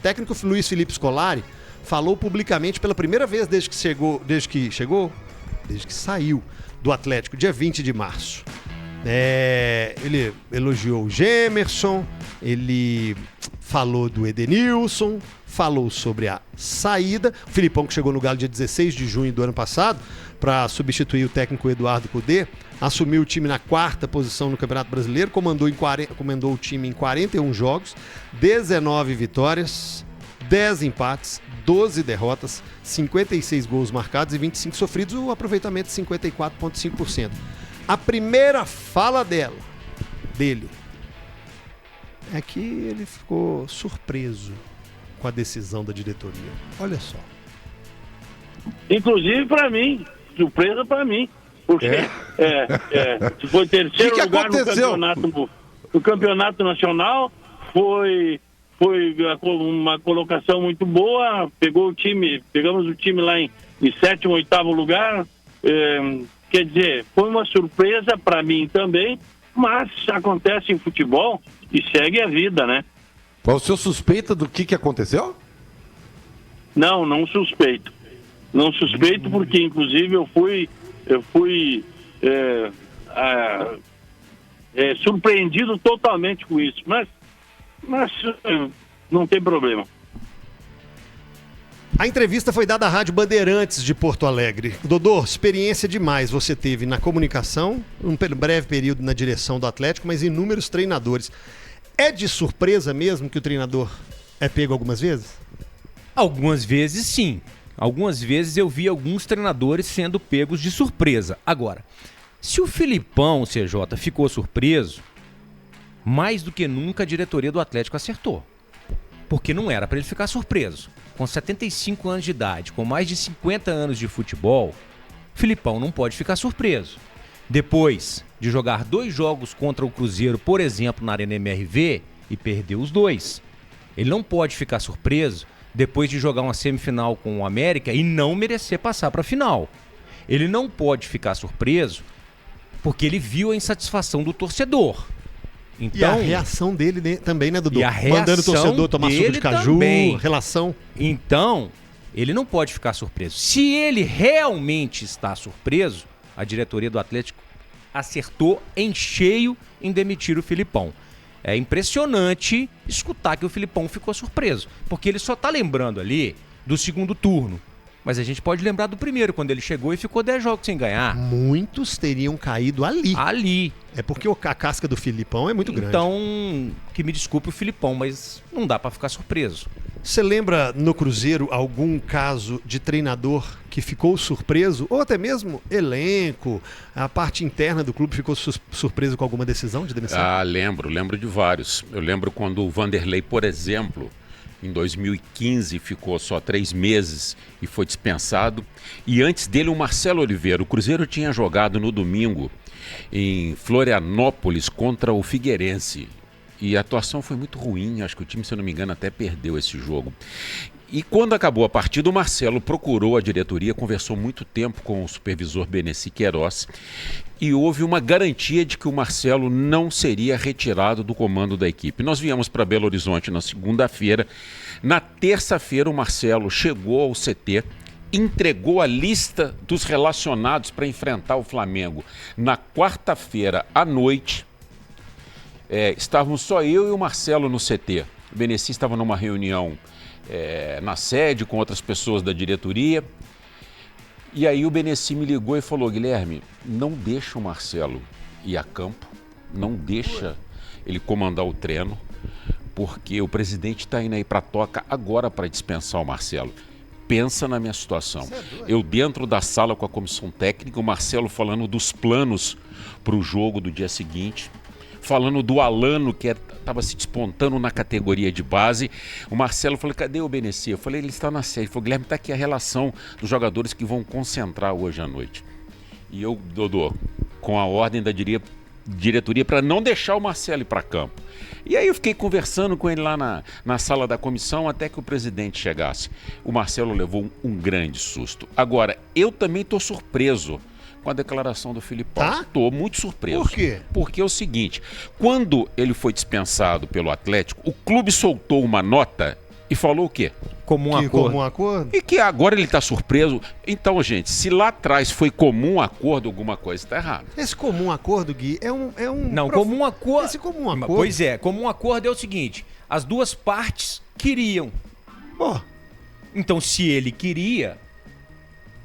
O técnico Luiz Felipe Scolari falou publicamente pela primeira vez desde que saiu do Atlético, dia 20 de março. Ele elogiou o Gemerson, ele falou do Edenilson, falou sobre a saída. O Filipão, que chegou no Galo dia 16 de junho do ano passado para substituir o técnico Eduardo Cudê, assumiu o time na 4ª posição no Campeonato Brasileiro, comandou o time em 41 jogos, 19 vitórias, 10 empates, 12 derrotas, 56 gols marcados e 25 sofridos, o aproveitamento de 54,5%. A primeira fala dele, é que ele ficou surpreso com a decisão da diretoria. Olha só. Inclusive para mim, surpresa para mim. Porque foi terceiro lugar no campeonato nacional, foi uma colocação muito boa, pegamos o time lá em 7º, 8º lugar, quer dizer, foi uma surpresa para mim também, mas acontece em futebol e segue a vida, né? O senhor suspeita do que aconteceu? Não suspeito. Não suspeito porque, inclusive, eu fui surpreendido totalmente com isso, mas não tem problema. A entrevista foi dada à Rádio Bandeirantes de Porto Alegre. Dodô, experiência demais você teve na comunicação, um breve período na direção do Atlético, mas inúmeros treinadores. É de surpresa mesmo que o treinador é pego algumas vezes? Algumas vezes, sim. Algumas vezes eu vi alguns treinadores sendo pegos de surpresa. Agora, se o Filipão, CJ, ficou surpreso, mais do que nunca a diretoria do Atlético acertou. Porque não era para ele ficar surpreso. Com 75 anos de idade, com mais de 50 anos de futebol, Filipão não pode ficar surpreso. Depois de jogar 2 jogos contra o Cruzeiro, por exemplo, na Arena MRV, e perder os 2. Ele não pode ficar surpreso depois de jogar uma semifinal com o América e não merecer passar para a final. Ele não pode ficar surpreso porque ele viu a insatisfação do torcedor. Então, e a reação dele também, né, Dudu? E a reação mandando o torcedor tomar suco de caju, também. Relação. Então, ele não pode ficar surpreso. Se ele realmente está surpreso, a diretoria do Atlético acertou em cheio em demitir o Filipão. É impressionante escutar que o Filipão ficou surpreso, porque ele só está lembrando ali do segundo turno. Mas a gente pode lembrar do primeiro, quando ele chegou e ficou 10 jogos sem ganhar. Muitos teriam caído ali. Ali. É porque a casca do Filipão é muito grande. Então, que me desculpe o Filipão, mas não dá para ficar surpreso. Você lembra no Cruzeiro algum caso de treinador que ficou surpreso? Ou até mesmo elenco, a parte interna do clube ficou surpreso com alguma decisão de demissão? Lembro de vários. Eu lembro quando o Vanderlei, por exemplo, em 2015 ficou só 3 meses e foi dispensado. E antes dele o Marcelo Oliveira. O Cruzeiro tinha jogado no domingo em Florianópolis contra o Figueirense. E a atuação foi muito ruim, acho que o time, se eu não me engano, até perdeu esse jogo. E quando acabou a partida, o Marcelo procurou a diretoria, conversou muito tempo com o supervisor Beneci Queiroz e houve uma garantia de que o Marcelo não seria retirado do comando da equipe. Nós viemos para Belo Horizonte na segunda-feira. Na terça-feira, o Marcelo chegou ao CT, entregou a lista dos relacionados para enfrentar o Flamengo. Na quarta-feira à noite, estávamos só eu e o Marcelo no CT. O Beneci estava numa reunião na sede com outras pessoas da diretoria. E aí o Beneci me ligou e falou: Guilherme, não deixa o Marcelo ir a campo, não deixa ele comandar o treino, porque o presidente está indo aí para a toca agora para dispensar o Marcelo. Pensa na minha situação. Eu dentro da sala com a comissão técnica, o Marcelo falando dos planos para o jogo do dia seguinte, falando do Alano, que estava se despontando na categoria de base. O Marcelo falou: cadê o Beneci? Eu falei: ele está na sede. Ele falou: Guilherme, está aqui a relação dos jogadores que vão concentrar hoje à noite. E eu, Dodô, com a ordem da diretoria para não deixar o Marcelo ir para campo. E aí eu fiquei conversando com ele lá na sala da comissão até que o presidente chegasse. O Marcelo levou um grande susto. Agora, eu também estou surpreso com a declaração do Filipão. Tá? Estou muito surpreso. Por quê? Porque é o seguinte, quando ele foi dispensado pelo Atlético, o clube soltou uma nota E falou o quê? Comum acordo. Comum acordo? E que agora ele está surpreso. Então, gente, se lá atrás foi comum acordo, alguma coisa está errada. Esse comum acordo, Gui, é um Não, comum acordo... Esse comum acordo... Pois é, comum acordo é o seguinte, as duas partes queriam. Pô, Então, se ele queria,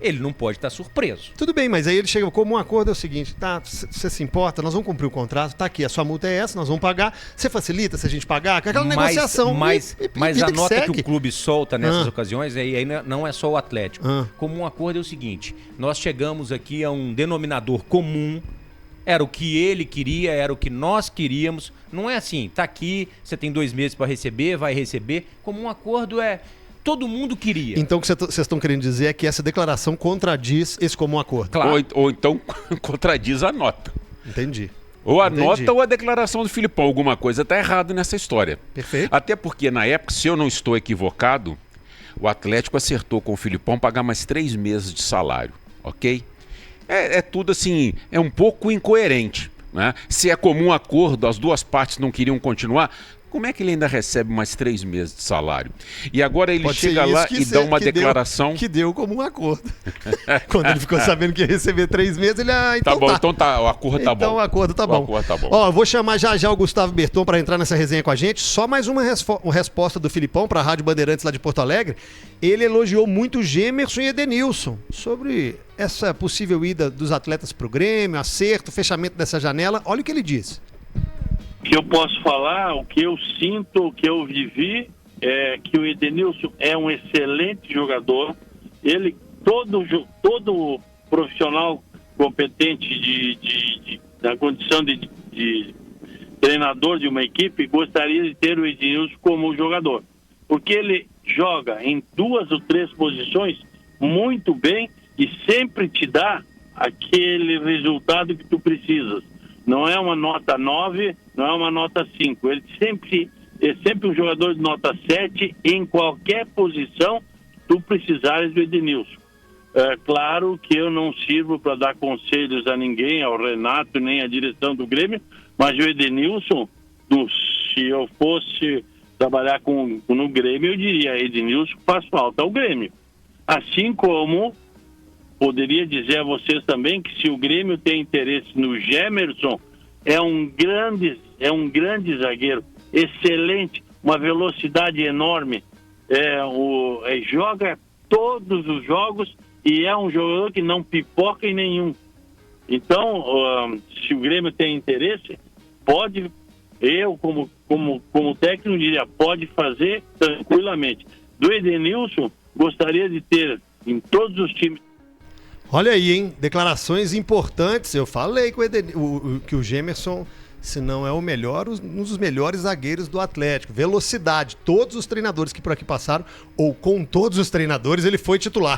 ele não pode estar surpreso. tudo bem, mas aí ele chega, como um acordo é o seguinte, tá, você se importa, nós vamos cumprir o contrato, tá aqui, a sua multa é essa, nós vamos pagar, você facilita se a gente pagar, aquela negociação. Mas vida a nota que segue. o clube solta nessas ocasiões, aí não é só o Atlético. Como um acordo é o seguinte, nós chegamos aqui a um denominador comum, era o que ele queria, era o que nós queríamos, não é assim, tá aqui, você tem 2 meses para receber, vai receber, como um acordo é... Todo mundo queria. Então o que vocês estão querendo dizer é que essa declaração contradiz esse comum acordo. Claro. Ou então contradiz a nota. Entendi. Ou a Entendi. nota ou a declaração do Filipão. Alguma coisa está errada nessa história. Perfeito. Até porque, na época, se eu não estou equivocado, o Atlético acertou com o Filipão pagar mais 3 meses de salário, ok? É tudo assim, é um pouco incoerente, né? Se é comum acordo, as duas partes não queriam continuar, como é que ele ainda recebe mais 3 meses de salário? E agora ele Pode ser chega isso lá que e dá uma que declaração... que deu como um acordo. Quando ele ficou sabendo que ia receber 3 meses, ele... então Tá bom, então tá, o acordo tá bom. Então o acordo tá bom. O acordo tá bom. Ó, eu vou chamar já o Gustavo Berton para entrar nessa resenha com a gente. Só mais uma resposta do Filipão para a Rádio Bandeirantes lá de Porto Alegre. Ele elogiou muito Gemerson e Edenilson sobre essa possível ida dos atletas pro Grêmio, acerto, fechamento dessa janela. Olha o que ele disse. O que eu posso falar, o que eu sinto, o que eu vivi, é que o Edenilson é um excelente jogador. Ele, todo profissional competente na condição de treinador de uma equipe gostaria de ter o Edenilson como jogador. Porque ele joga em 2 ou 3 posições muito bem e sempre te dá aquele resultado que tu precisas. Não é uma nota 9, não é uma nota 5. Ele é sempre um jogador de nota 7 em qualquer posição que tu precisares do Edenilson. É claro que eu não sirvo para dar conselhos a ninguém, ao Renato, nem à direção do Grêmio, mas o Edenilson, se eu fosse trabalhar no Grêmio, eu diria, Edenilson faz falta ao Grêmio. Assim como... poderia dizer a vocês também que se o Grêmio tem interesse no Gemerson, é um grande zagueiro, excelente, uma velocidade enorme, joga todos os jogos e é um jogador que não pipoca em nenhum. Então, se o Grêmio tem interesse, pode, eu como técnico diria, pode fazer tranquilamente. Do Edenilson, gostaria de ter em todos os times. Olha aí, hein? Declarações importantes. Eu falei que o Gemerson, se não é o melhor, um dos melhores zagueiros do Atlético. Velocidade. Todos os treinadores que por aqui passaram, ou com todos os treinadores, ele foi titular.